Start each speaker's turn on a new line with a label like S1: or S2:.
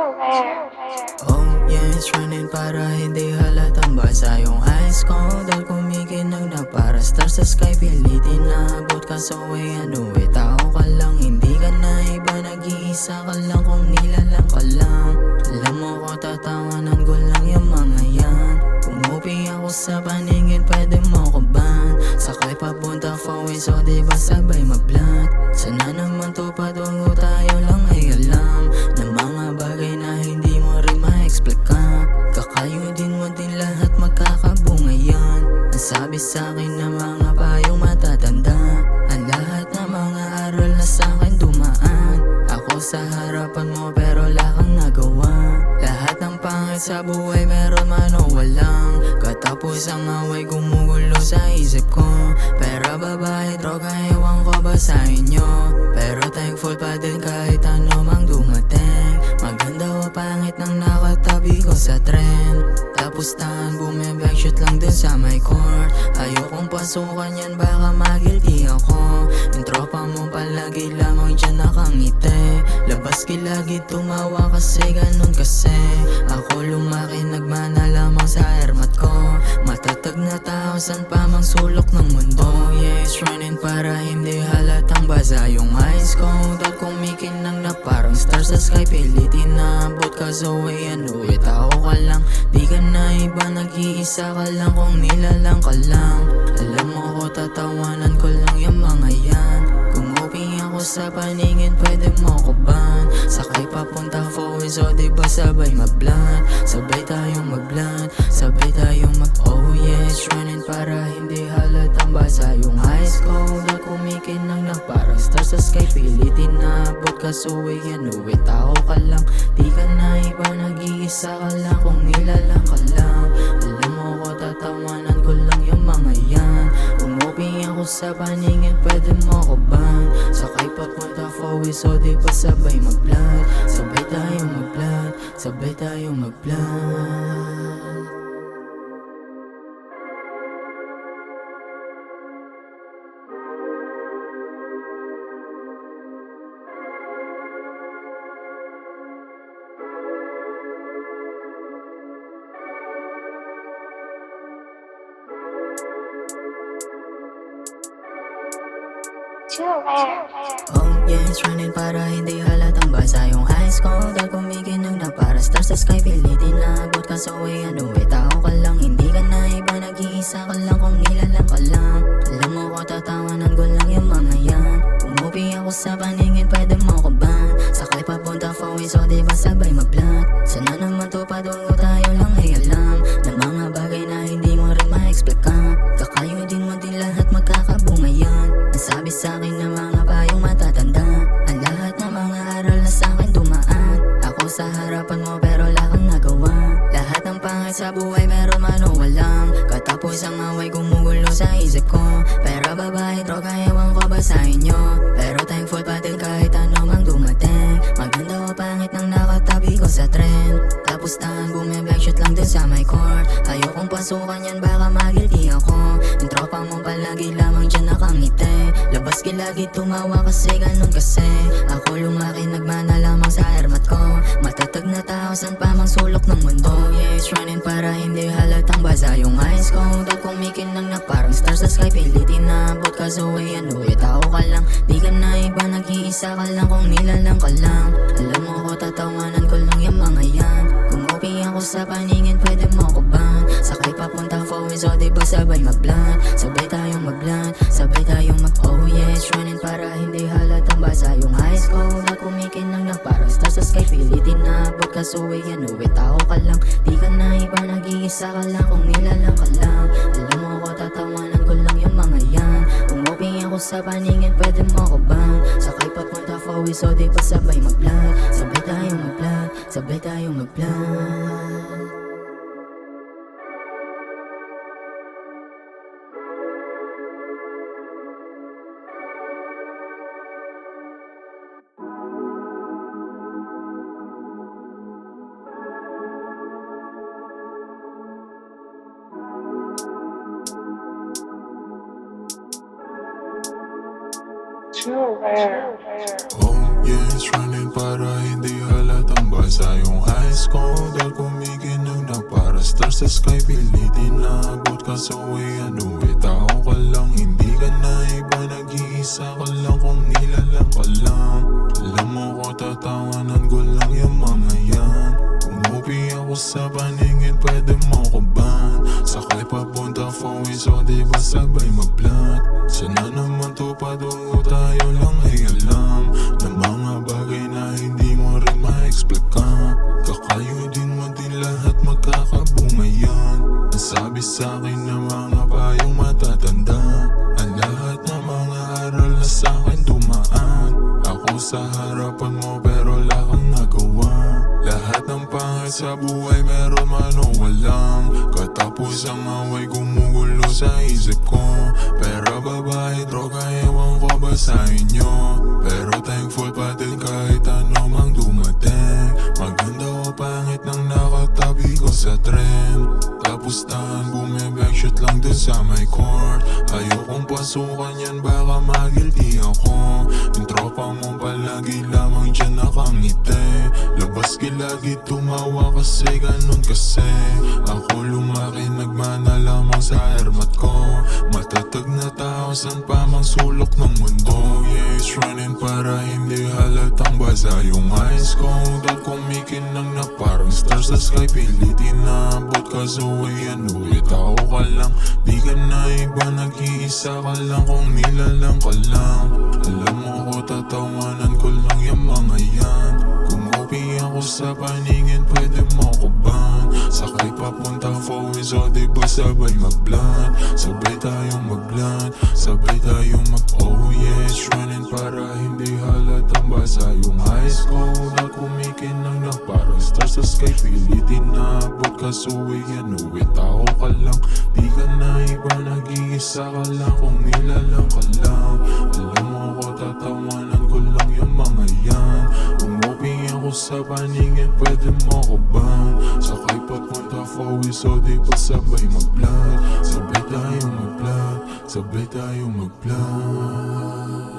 S1: Oh yeah, it's running para hindi halatang basa yung eyes ko. Dahil kumikinang na para star sa sky. Pilitin na abot ka so ano tao ka lang, hindi ka na iba. Nag-iisa ka lang kung nilalang ka lang. Alam mo ko tatawanan ko lang yung mga yan. Umupi ako sa paningin, pwede mo ko ban. Sakay papunta forward so diba sabay mablat. Sana naman to patungo tayo lang ay alam na mga bagay na hindi mo rin ma-explika. Kakayudin mo din lahat magkakabunga yan. Ang sabi sa'kin ng mga payong matatanda, ang lahat ng mga aral na sa'kin dumaan. Ako sa harapan mo pero wala kang nagawa. Lahat ng pangit sa buhay meron man o walang. Katapos ang away gumugulo sa isip ko. Pera, babae, droga, ewan ko ba sa inyo. Pero thankful pa din kahit ano mang dumating. Maganda o pangit nang nakatabi ko sa trend. Tapos tangan bumibag shoot lang dun sa my court. Ayokong pasukan yan baka magilty ako. Yung tropa mo palagi lamang dyan nakangiti. Labas kilagi tumawa kasi ganun kasi. Ako lumaki nagmana lamang sa hermat ko. Matatag na tao san pa mang sulok ng mundo. Yeah, it's running para hindi halatang basa yung eyes ko. Dahil kumikinang na parang star sa sky. Pilitin na abot ka so ano tao ka lang, di ka na iba. Nag-iisa ka lang kung nilalang ka lang. Alam mo ko tatawanan ko lang yung mga yan. Kumupi ako sa paningin, pwede mo ko ban. Sakay papunta forward so diba sabay mablat. Sabay tayong mablat, sabay tayong oh yeah, it's running para hindi halatang basa yung eyes ko. Dahil kumikinang na parang star sa sky. Pilitin na abot ka so ano tao ka lang, di ka na iba. Nag-iisa ka lang kung nilalang ka lang. Alam mo ko tatawanan ko lang yung mga yan. Umupi ako sa paningin, pwede mo ko ban. Sakay papunta forward so diba sabay mablat. Sabay tayong mablat, sabay tayong mablat. Oh yeah, it's running para hindi halatang basa yung eyes ko. Dahil kumikinang na para star sa sky. Pilitin na abot ka so ano tao ka lang, hindi ka na iba. Nag-iisa ka lang kung nilalang ka lang. Alam mo ko tatawanan ko lang yung mga yan. Umupi ako sa paningin, pwede mo ko ban. Sakay papunta forward so diba sabay mablat. Sana naman to patungo tayo lang ay alam na mga bagay na hindi mo rin ma-explika. Kakayudin mo din lahat magkakabunga yan. Ang sabi sa'kin ng mga payong matatanda, ang lahat ng mga aral na sa'kin dumaan. Ako sa harapan mo pero wala kang nagawa. Lahat ng pangit sa buhay meron man o walang. Katapos ang away gumugulo sa isip ko. Pera, babae, droga, ewan ko ba sa inyo. Pero thankful pa din kahit ano mang dumating. Maganda o pangit nang nakatabi ko sa trend. Tapos tangan bumibag shoot lang dun sa my court. Ayokong pasukan yan baka magilty ako. Yung tropa mo palagi lamang dyan nakangiti. Labas kilagi tumawa kasi ganun kasi. Ako lumaki nagmana lamang sa hermat ko. Matatag na tao san pa mang sulok ng mundo. Yeah, it's running para hindi halatang basa yung eyes ko. Dahil kumikinang na parang star sa sky. Pilitin na abot ka so ano tao ka lang, di ka na iba. Nag-iisa ka lang kung nilalang ka lang. Alam mo ko tatawanan ko lang yung mga yan. Kumupi ako sa paningin, pwede mo ko ban. Sakay papunta forward so diba sabay mablat. Sabay tayong mablat, sabay tayong oh yeah, it's running para hindi halatang basa yung eyes ko. Dahil kumikinang na parang star sa sky. Pilitin na abot ka so ano tao ka lang, di ka na iba. Nag-iisa ka lang kung nilalang ka lang. Alam mo ko tatawanan ko lang yung mga yan. Umupi ako sa paningin, pwede mo ko ban. Sakay papunta forward so diba sabay mablat. Sabay tayong mablat, sabay tayong mablat.
S2: Oh yeah, it's running para hindi halatang basa basa yung eyes ko dahil kumikinang na para star sa sky. Pilitin na abot ka sa way ano tao ka lang, hindi ka na iba, nag-iisa ka lang kung nilalang ka lang. Alam mo ko tatawanan ko lang yung mga yan. Umuwi ako sa paningin, pwede mo ko ban. Sakay papunta Fowie, so di ba sabay mag-plant? Sana naman to patungo tayo lang ay alam na mga bagay na hindi mo rin ma-explika. Kakayo din mo din lahat, magkakabunga yan. Ang sabi sa'kin na mga payong matatanda, ang lahat ng mga aral na sa'kin dumaan. Ako sa harapan mo pero wala kang nagawa. Lahat ng pangit sa buhay meron man o walang. Katapos ang away gumugulo sa isip ko. Pero babae, droga, ewan ko ba sa inyo. Pero thankful pa din kahit ano mang dumating. Maganda o pangit nang nakatabi ko sa tren. Tapos tahan bumibag-shoot lang dun sa my court. Ayokong pasukan yan, baka magilty ako. Yung tropa mo palagi lamang dyan nakangiti. Labas lagi tumawa kasi ganun kasi. Ako lumaki nagmana lamang sa hermat ko. Matatag na tao, san pa mang sulok ng mundo. Yeah, it's running para hindi halatang basa yung eyes ko dahil kumikinang na parang stars sa sky. Pilitin na abot ka sa way ano tao ka lang, di ka na iba, nag-iisa ka lang kung nilalang ka lang. Alam mo ko tatawanan ko lang yung mga yan. Kumupi ako sa paningin, pwede mo ko ban. Sakay papunta Fowie, so di ba sabay mag-blunt? Sabay tayong mag-blunt, sabay tayong oh yeah, it's running para hindi halatang basa yung eyes ko dahil kumikinang na parang star sa sky. Pilitin na abot ka sa way ano tao ka lang, di ka na iba, nag-iisa ka lang kung nilalang ka lang. Alam mo ko tatawanan ko lang yung mga yan. Umuwi ako sa paningin, pwede mo ko ban. Sakay papunta Fowie, so di ba sabay mag-blunt? Sabay tayong mag-blunt, sabay tayong mag-blunt.